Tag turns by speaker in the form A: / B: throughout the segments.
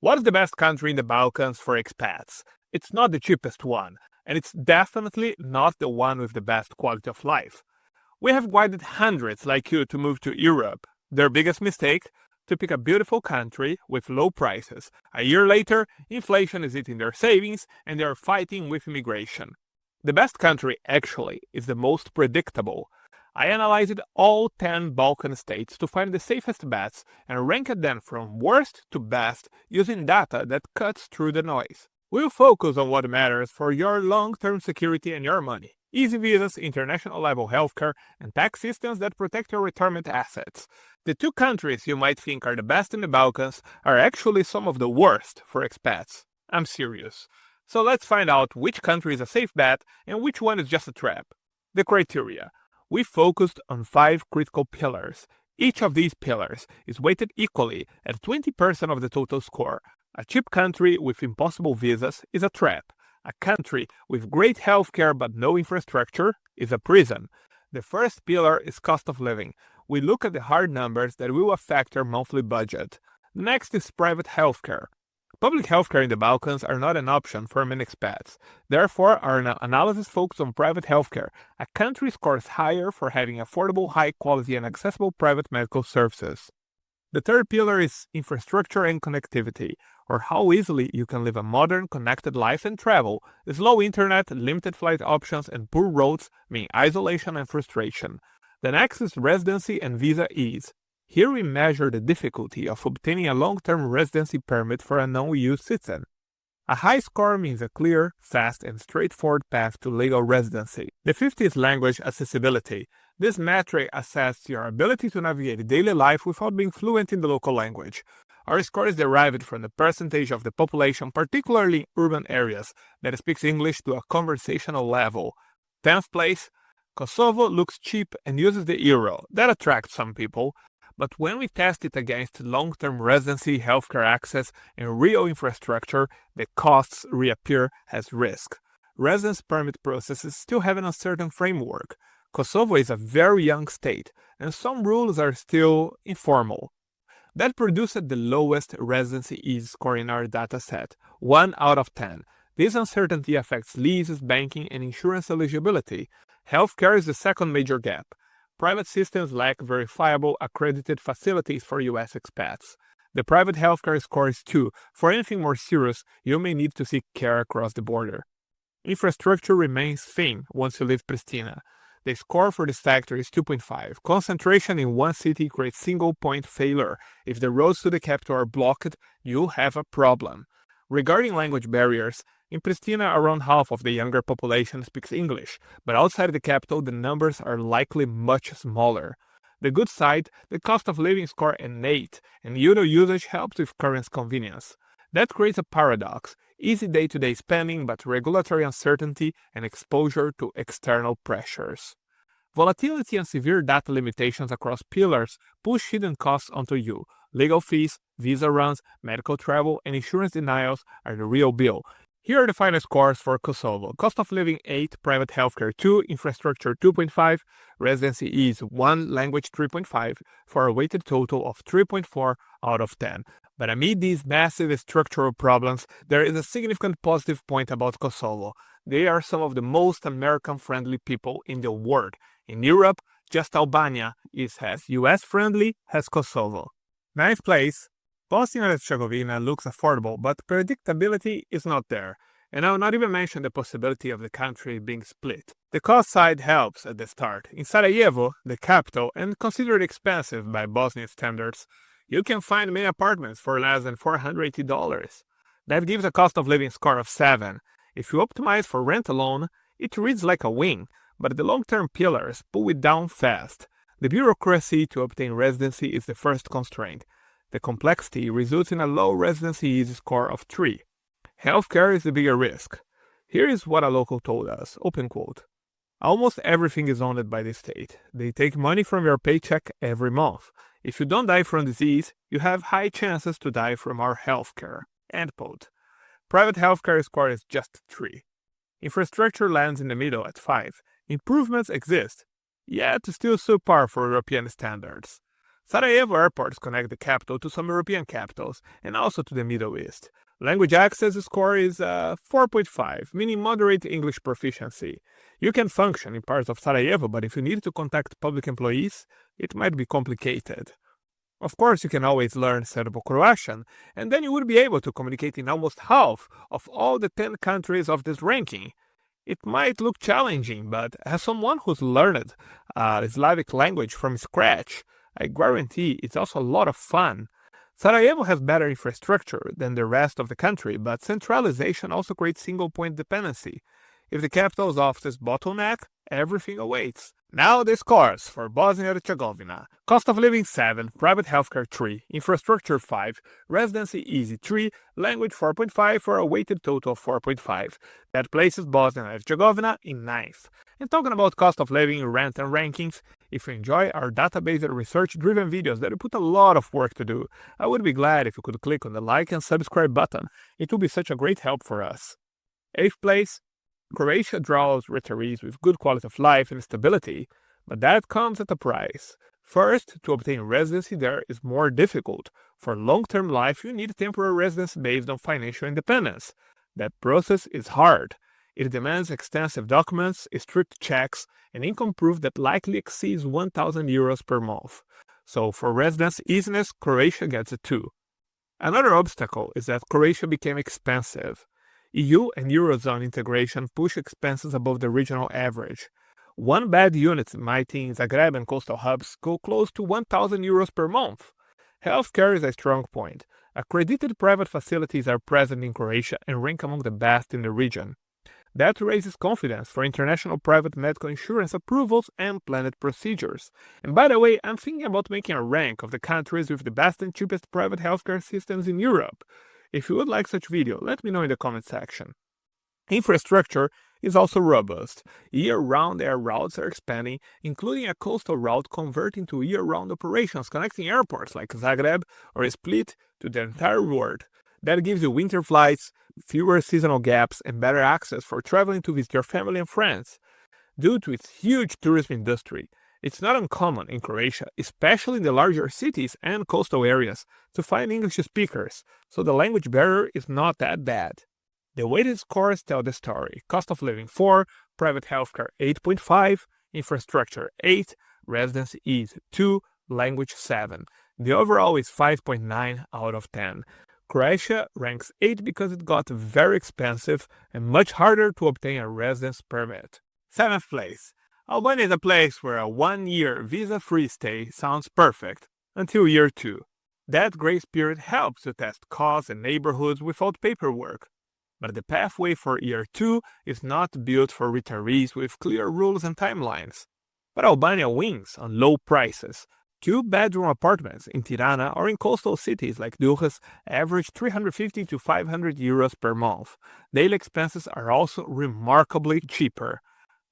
A: What is the best country in the Balkans for expats? It's not the cheapest one, and it's definitely not the one with the best quality of life. We have guided hundreds like you to move to Europe. Their biggest mistake? To pick a beautiful country with low prices. A year later, inflation is eating their savings and they are fighting with immigration. The best country, actually, is the most predictable. I analyzed all 10 Balkan states to find the safest bets and ranked them from worst to best using data that cuts through the noise. We'll focus on what matters for your long-term security and your money. Easy visas, international level healthcare, and tax systems that protect your retirement assets. The two countries you might think are the best in the Balkans are actually some of the worst for expats. I'm serious. So let's find out which country is a safe bet and which one is just a trap. The criteria. We focused on 5 critical pillars. Each of these pillars is weighted equally at 20% of the total score. A cheap country with impossible visas is a trap. A country with great healthcare but no infrastructure is a prison. The first pillar is cost of living. We look at the hard numbers that will affect your monthly budget. Next is private healthcare. Public healthcare in the Balkans are not an option for many expats. Therefore, our analysis focuses on private healthcare. A country scores higher for having affordable, high-quality, and accessible private medical services. The third pillar is infrastructure and connectivity, or how easily you can live a modern, connected life and travel. Slow internet, limited flight options, and poor roads mean isolation and frustration. The next is residency and visa ease. Here we measure the difficulty of obtaining a long-term residency permit for a non-EU citizen. A high score means a clear, fast, and straightforward path to legal residency. The fifth is language accessibility. This metric assesses your ability to navigate daily life without being fluent in the local language. Our score is derived from the percentage of the population, particularly in urban areas, that speaks English to a conversational level. 10th place, Kosovo looks cheap and uses the euro. That attracts some people. But when we test it against long-term residency, healthcare access, and real infrastructure, the costs reappear as risk. Residence permit processes still have an uncertain framework. Kosovo is a very young state, and some rules are still informal. That produced the lowest residency ease score in our dataset, 1 out of 10. This uncertainty affects leases, banking, and insurance eligibility. Healthcare is the second major gap. Private systems lack verifiable, accredited facilities for US expats. The private healthcare score is 2. For anything more serious, you may need to seek care across the border. Infrastructure remains thin once you leave Pristina. The score for this factor is 2.5. Concentration in one city creates single-point failure. If the roads to the capital are blocked, you have a problem. Regarding language barriers, in Pristina, around half of the younger population speaks English, but outside the capital, the numbers are likely much smaller. The good side, the cost of living score an 8, and euro usage helps with currency convenience. That creates a paradox: easy day-to-day spending, but regulatory uncertainty and exposure to external pressures. Volatility and severe data limitations across pillars push hidden costs onto you. Legal fees, visa runs, medical travel, and insurance denials are the real bill. Here are the final scores for Kosovo. Cost of living 8, private healthcare 2, infrastructure 2.5, residency ease 1, language 3.5, for a weighted total of 3.4 out of 10. But amid these massive structural problems, there is a significant positive point about Kosovo. They are some of the most American-friendly people in the world. In Europe, just Albania is as US-friendly as Kosovo. 9th place, Bosnia and Herzegovina looks affordable, but predictability is not there. And I will not even mention the possibility of the country being split. The cost side helps at the start. In Sarajevo, the capital, and considered expensive by Bosnian standards, you can find many apartments for less than $480. That gives a cost of living score of 7. If you optimize for rent alone, it reads like a win, but the long-term pillars pull it down fast. The bureaucracy to obtain residency is the first constraint. The complexity results in a low residency ease score of 3. Healthcare is the bigger risk. Here is what a local told us, open quote. Almost everything is owned by the state. They take money from your paycheck every month. If you don't die from disease, you have high chances to die from our healthcare. End quote. Private healthcare score is just 3. Infrastructure lands in the middle at 5. Improvements exist, yet still subpar for European standards. Sarajevo airports connect the capital to some European capitals and also to the Middle East. Language access score is 4.5, meaning moderate English proficiency. You can function in parts of Sarajevo, but if you need to contact public employees, it might be complicated. Of course, you can always learn Serbo-Croatian, and then you would be able to communicate in almost half of all the 10 countries of this ranking. It might look challenging, but as someone who's learned Slavic language from scratch, I guarantee it's also a lot of fun. Sarajevo has better infrastructure than the rest of the country, but centralization also creates single-point dependency. If the capital's offices bottleneck, everything awaits. Now the scores for Bosnia and Herzegovina. Cost of living 7, private healthcare 3, infrastructure 5, residency easy 3, language 4.5 for a weighted total of 4.5. That places Bosnia and Herzegovina in 9th. And talking about cost of living, rent and rankings, if you enjoy our database and research-driven videos that we put a lot of work to do, I would be glad if you could click on the like and subscribe button. It would be such a great help for us. 8th place, Croatia draws retirees with good quality of life and stability, but that comes at a price. First, to obtain residency there is more difficult. For long-term life, you need temporary residence based on financial independence. That process is hard. It demands extensive documents, strict checks, and income proof that likely exceeds 1,000 euros per month. So for residence easiness, Croatia gets a 2. Another obstacle is that Croatia became expensive. EU and Eurozone integration push expenses above the regional average. One bed unit might in Zagreb and coastal hubs go close to 1,000 euros per month. Healthcare is a strong point. Accredited private facilities are present in Croatia and rank among the best in the region. That raises confidence for international private medical insurance approvals and planned procedures. And by the way, I'm thinking about making a rank of the countries with the best and cheapest private healthcare systems in Europe. If you would like such video, let me know in the comment section. Infrastructure is also robust. Year-round air routes are expanding, including a coastal route converting to year-round operations connecting airports like Zagreb or Split to the entire world. That gives you winter flights, fewer seasonal gaps, and better access for traveling to visit your family and friends. Due to its huge tourism industry, it's not uncommon in Croatia, especially in the larger cities and coastal areas, to find English speakers, so the language barrier is not that bad. The weighted scores tell the story. Cost of living 4, private healthcare 8.5, infrastructure 8, residency is 2, language 7. The overall is 5.9 out of 10. Croatia ranks 8 because it got very expensive and much harder to obtain a residence permit. 7th place. Albania is a place where a 1-year visa-free stay sounds perfect, until year 2. That grace period helps to test costs and neighborhoods without paperwork. But the pathway for year 2 is not built for retirees with clear rules and timelines. But Albania wins on low prices. 2-bedroom apartments in Tirana or in coastal cities like Durrës average 350 to 500 euros per month. Daily expenses are also remarkably cheaper.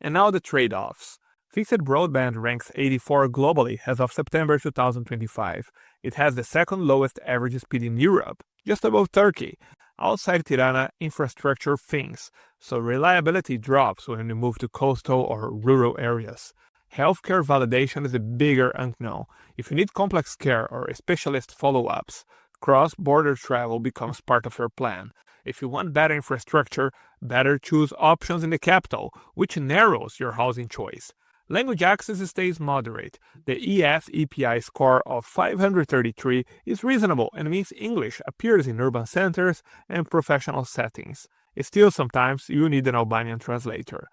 A: And now the trade-offs. Fixed broadband ranks 84 globally as of September 2025. It has the second lowest average speed in Europe, just above Turkey. Outside Tirana, infrastructure thins, so reliability drops when you move to coastal or rural areas. Healthcare validation is a bigger unknown. If you need complex care or specialist follow-ups, cross-border travel becomes part of your plan. If you want better infrastructure, better choose options in the capital, which narrows your housing choice. Language access stays moderate. The EF-EPI score of 533 is reasonable and means English appears in urban centers and professional settings. Still, sometimes you need an Albanian translator.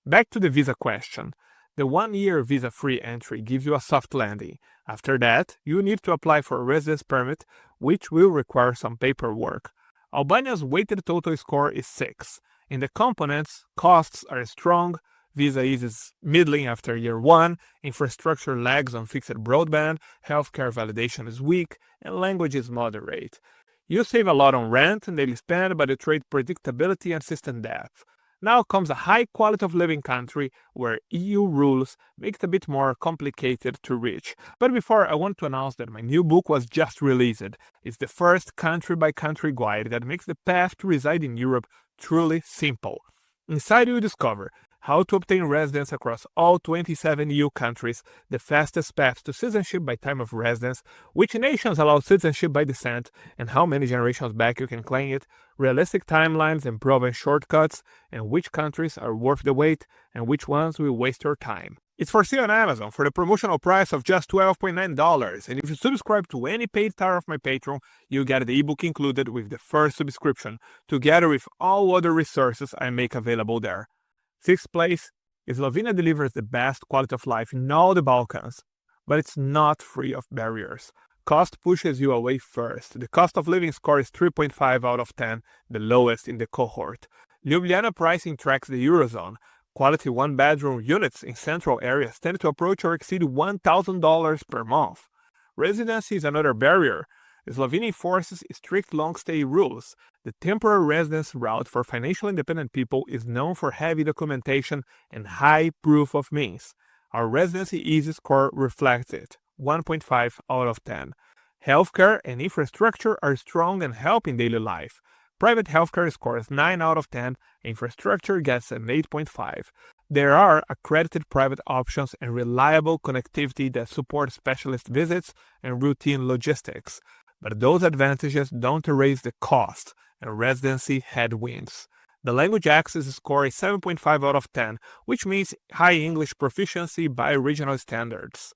A: Back to the visa question. The 1-year visa-free entry gives you a soft landing. After that, you need to apply for a residence permit, which will require some paperwork. Albania's weighted total score is 6. In the components, costs are strong, visa is middling after year 1, infrastructure lags on fixed broadband, healthcare validation is weak, and language is moderate. You save a lot on rent and daily spend, but you trade predictability and system depth. Now comes a high quality of living country where EU rules make it a bit more complicated to reach. But before, I want to announce that my new book was just released. It's the first country-by-country guide that makes the path to reside in Europe truly simple. Inside you discover how to obtain residence across all 27 EU countries, the fastest path to citizenship by time of residence, which nations allow citizenship by descent, and how many generations back you can claim it, realistic timelines and proven shortcuts, and which countries are worth the wait, and which ones will waste your time. It's for sale on Amazon for the promotional price of just $12.9, and if you subscribe to any paid tier of my Patreon, you get the ebook included with the first subscription, together with all other resources I make available there. 6th place, Slovenia delivers the best quality of life in all the Balkans, but it's not free of barriers. Cost pushes you away first. The cost of living score is 3.5 out of 10, the lowest in the cohort. Ljubljana pricing tracks the Eurozone. Quality one-bedroom units in central areas tend to approach or exceed $1,000 per month. Residency is another barrier. Slovenia enforces strict long-stay rules. The temporary residence route for financially independent people is known for heavy documentation and high proof of means. Our residency easy score reflects it, 1.5 out of 10. Healthcare and infrastructure are strong and help in daily life. Private healthcare scores 9 out of 10, infrastructure gets an 8.5. There are accredited private options and reliable connectivity that support specialist visits and routine logistics. But those advantages don't erase the cost and residency headwinds. The language access score is 7.5 out of 10, which means high English proficiency by regional standards.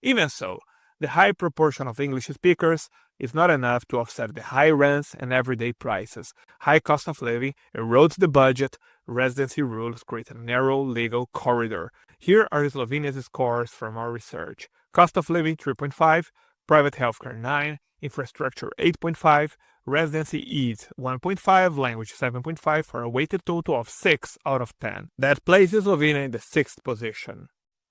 A: Even so, the high proportion of English speakers is not enough to offset the high rents and everyday prices. High cost of living erodes the budget. Residency rules create a narrow legal corridor. Here are Slovenia's scores from our research. Cost of living 3.5, private healthcare 9, infrastructure 8.5, residency ease 1.5, language 7.5 for a weighted total of 6 out of 10. That places Slovenia in the 6th position.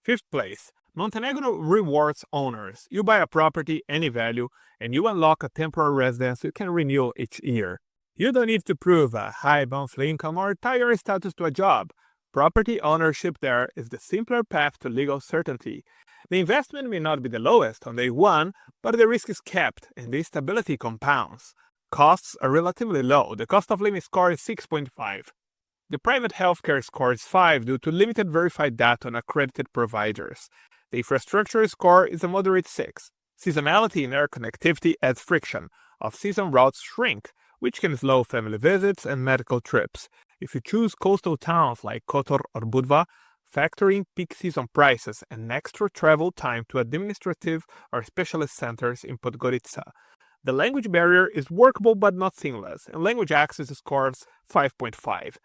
A: 5th place. Montenegro rewards owners. You buy a property, any value, and you unlock a temporary residence you can renew each year. You don't need to prove a high monthly income or tie your status to a job. Property ownership there is the simpler path to legal certainty. The investment may not be the lowest on day one, but the risk is kept and the stability compounds. Costs are relatively low. The cost of living score is 6.5. The private healthcare score is 5 due to limited verified data on accredited providers. The infrastructure score is a moderate 6. Seasonality in air connectivity adds friction. Off-season routes shrink, which can slow family visits and medical trips. If you choose coastal towns like Kotor or Budva, factor in peak season prices and extra travel time to administrative or specialist centers in Podgorica. The language barrier is workable but not seamless, and language access scores 5.5.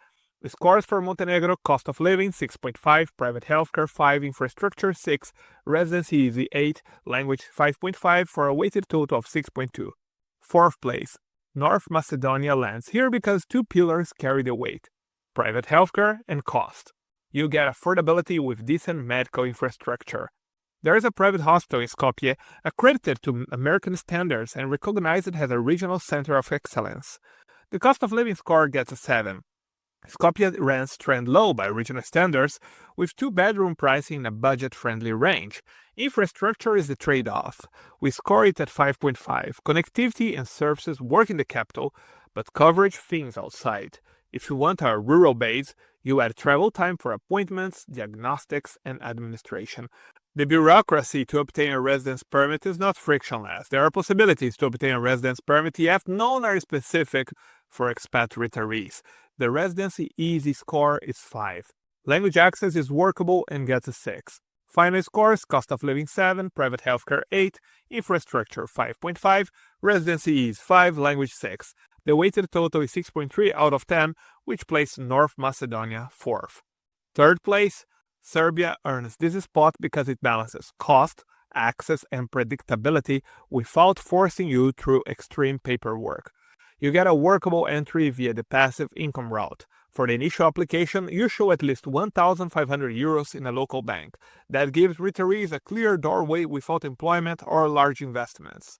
A: The scores for Montenegro: cost of living 6.5, private healthcare 5, infrastructure 6, residency easy 8, language 5.5 for a weighted total of 6.2. 4th place. North Macedonia lands here because two pillars carry the weight: private healthcare and cost. You get affordability with decent medical infrastructure. There is a private hospital in Skopje accredited to American standards and recognized as a regional center of excellence. The cost of living score gets a 7. Skopje rents trend low by regional standards, with two-bedroom pricing in a budget-friendly range. Infrastructure is the trade-off. We score it at 5.5. Connectivity and services work in the capital, but coverage thins outside. If you want a rural base, you add travel time for appointments, diagnostics, and administration. The bureaucracy to obtain a residence permit is not frictionless. There are possibilities to obtain a residence permit, yet none are specific for expat retirees. The residency easy score is 5. Language access is workable and gets a 6. Final scores: cost of living 7, private healthcare 8, infrastructure 5.5, residency is 5, language 6. The weighted total is 6.3 out of 10, which places North Macedonia 4th. 3rd place. Serbia earns this spot because it balances cost, access, and predictability without forcing you through extreme paperwork. You get a workable entry via the passive income route. For the initial application, you show at least 1,500 euros in a local bank. That gives retirees a clear doorway without employment or large investments.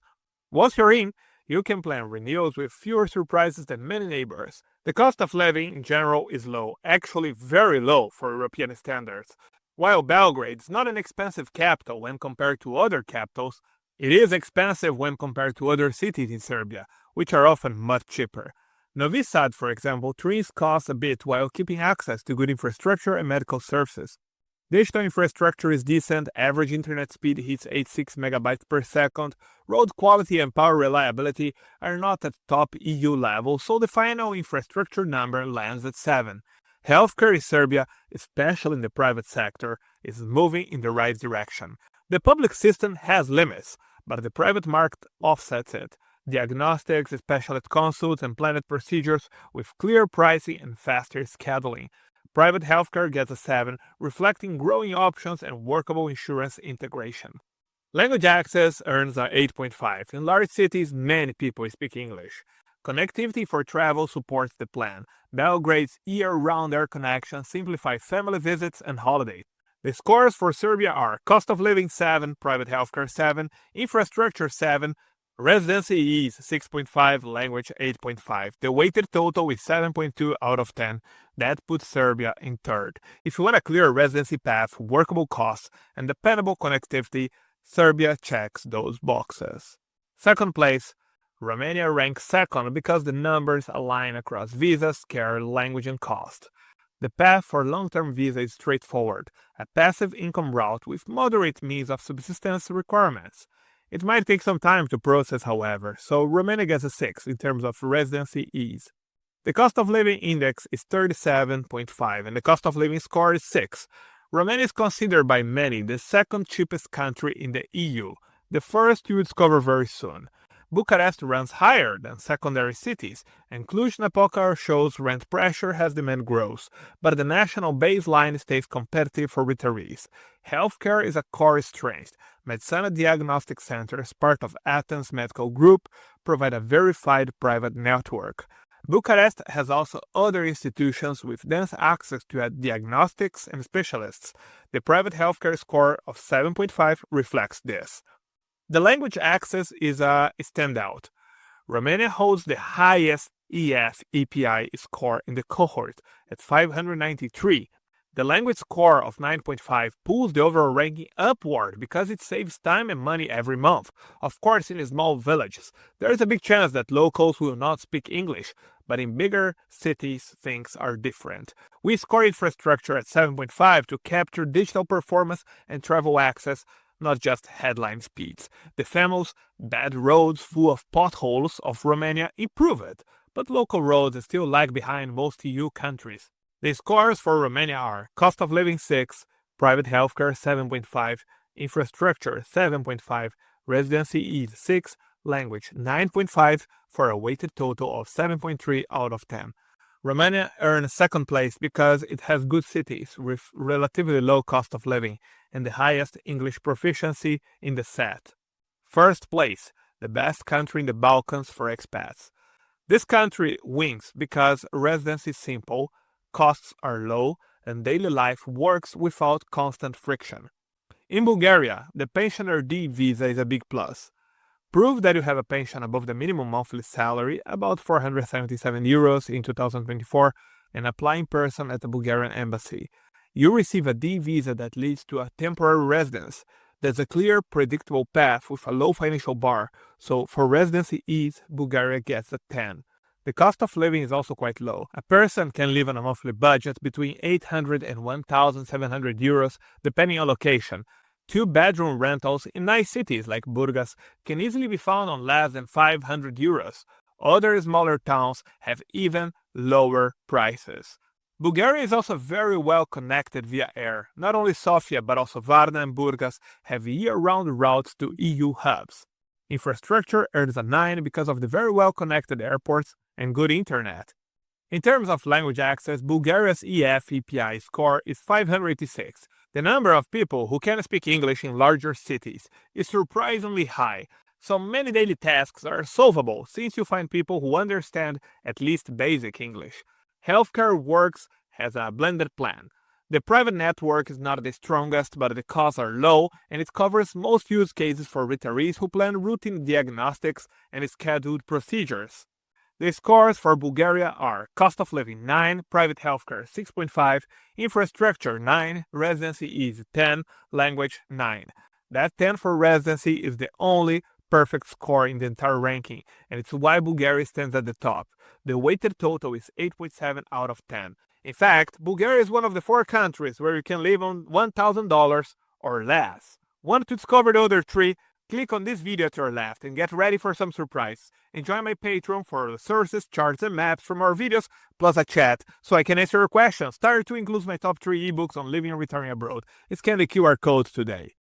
A: Once you're in, you can plan renewals with fewer surprises than many neighbors. The cost of living in general is low, actually very low for European standards. While Belgrade is not an expensive capital when compared to other capitals, it is expensive when compared to other cities in Serbia, which are often much cheaper. Novi Sad, for example, trims costs a bit while keeping access to good infrastructure and medical services. Digital infrastructure is decent, average internet speed hits 86 megabytes per second, road quality and power reliability are not at top EU level, so the final infrastructure number lands at 7. Healthcare in Serbia, especially in the private sector, is moving in the right direction. The public system has limits, but the private market offsets it. Diagnostics, specialist consults, and planned procedures with clear pricing and faster scheduling. Private healthcare gets a 7, reflecting growing options and workable insurance integration. Language access earns a 8.5. In large cities, many people speak English. Connectivity for travel supports the plan. Belgrade's year-round air connection simplifies family visits and holidays. The scores for Serbia are cost of living 7, private healthcare 7, infrastructure 7, residency is 6.5, language 8.5. The weighted total is 7.2 out of 10. That puts Serbia in third. If you want a clear residency path, workable costs, and dependable connectivity, Serbia checks those boxes. Second place, Romania ranks second because the numbers align across visas, care, language, and cost. The path for long-term visa is straightforward, a passive income route with moderate means of subsistence requirements. It might take some time to process, however, so Romania gets a 6 in terms of residency ease. The cost of living index is 37.5 and the cost of living score is 6. Romania is considered by many the second cheapest country in the EU. The first you will discover very soon. Bucharest runs higher than secondary cities, and Cluj-Napoca shows rent pressure as demand grows, but the national baseline stays competitive for retirees. Healthcare is a core strength. Medicina Diagnostic Centers, part of Athens Medical Group, provide a verified private network. Bucharest has also other institutions with dense access to diagnostics and specialists. The private healthcare score of 7.5 reflects this. The language access is a standout. Romania holds the highest EF-EPI score in the cohort at 593. The language score of 9.5 pulls the overall ranking upward because it saves time and money every month. Of course, in small villages, there is a big chance that locals will not speak English, but in bigger cities, things are different. We score infrastructure at 7.5 to capture digital performance and travel access, not just headline speeds. The famous bad roads full of potholes of Romania improve it, but local roads still lag behind most EU countries. The scores for Romania are cost of living 6, private healthcare 7.5, infrastructure 7.5, residency is 6, language 9.5 for a weighted total of 7.3 out of 10. Romania earns second place because it has good cities with relatively low cost of living and the highest English proficiency in the set. First place, the best country in the Balkans for expats. This country wins because residency is simple, costs are low, and daily life works without constant friction. In Bulgaria, the pensioner D visa is a big plus. Prove that you have a pension above the minimum monthly salary, about 477 euros in 2024, and apply in person at the Bulgarian embassy. You receive a D visa that leads to a temporary residence. There's a clear, predictable path with a low financial bar, so for residency ease, Bulgaria gets a 10. The cost of living is also quite low. A person can live on a monthly budget between 800 and 1,700 euros, depending on location. 2-bedroom rentals in nice cities like Burgas can easily be found on less than 500 euros. Other smaller towns have even lower prices. Bulgaria is also very well connected via air. Not only Sofia but also Varna and Burgas have year-round routes to EU hubs. Infrastructure earns a 9 because of the very well connected airports and good internet. In terms of language access, Bulgaria's EF-EPI score is 586. The number of people who can speak English in larger cities is surprisingly high, so many daily tasks are solvable since you find people who understand at least basic English. Healthcare works as a blended plan. The private network is not the strongest, but the costs are low, and it covers most use cases for retirees who plan routine diagnostics and scheduled procedures. The scores for Bulgaria are cost of living 9, private healthcare 6.5, infrastructure 9, residency is 10, language 9. That 10 for residency is the only perfect score in the entire ranking, and it's why Bulgaria stands at the top. The weighted total is 8.7 out of 10. In fact, Bulgaria is one of the 4 countries where you can live on $1,000 or less. Want to discover the other 3? Click on this video to your left and get ready for some surprise. Enjoy my Patreon for the sources, charts, and maps from our videos, plus a chat, so I can answer your questions. Started to include my top 3 ebooks on living and returning abroad. Scan the QR code today.